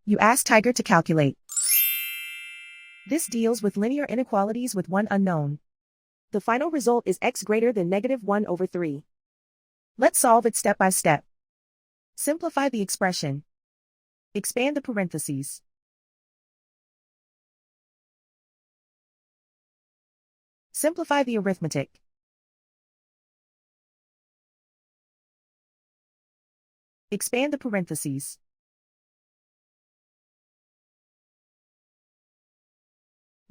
You ask Tiger to calculate. This deals with linear inequalities with one unknown. The final result is x greater than -1/3. Let's solve it step by step. Simplify the expression. Expand the parentheses. Simplify the arithmetic. Expand the parentheses.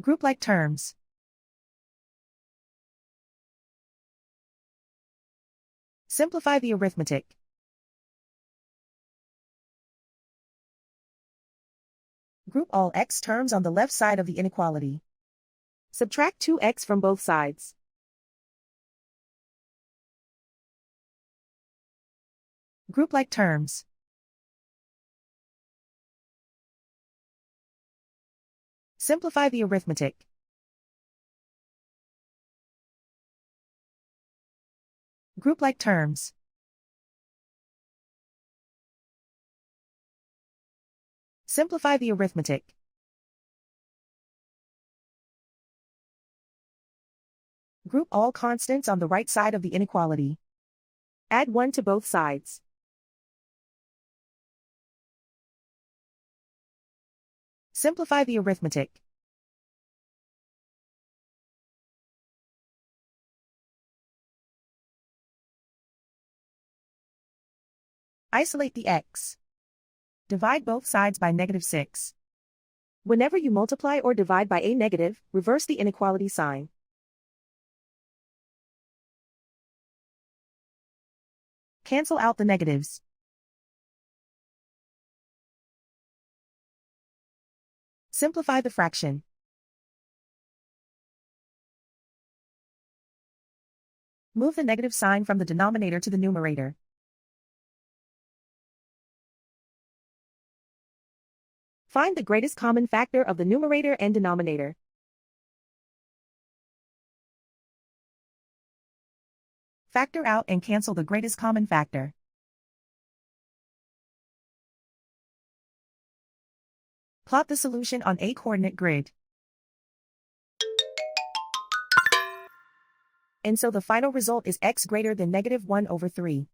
Group like terms. Simplify the arithmetic. Group all x terms on the left side of the inequality. Subtract 2x from both sides. Group like terms. Simplify the arithmetic. Group like terms. Simplify the arithmetic. Group all constants on the right side of the inequality. Add 1 to both sides. Simplify the arithmetic. Isolate the x. Divide both sides by -6. Whenever you multiply or divide by a negative, reverse the inequality sign. Cancel out the negatives. Simplify the fraction. Move the negative sign from the denominator to the numerator. Find the greatest common factor of the numerator and denominator. Factor out and cancel the greatest common factor. Plot the solution on a coordinate grid. And so the final result is x greater than -1/3.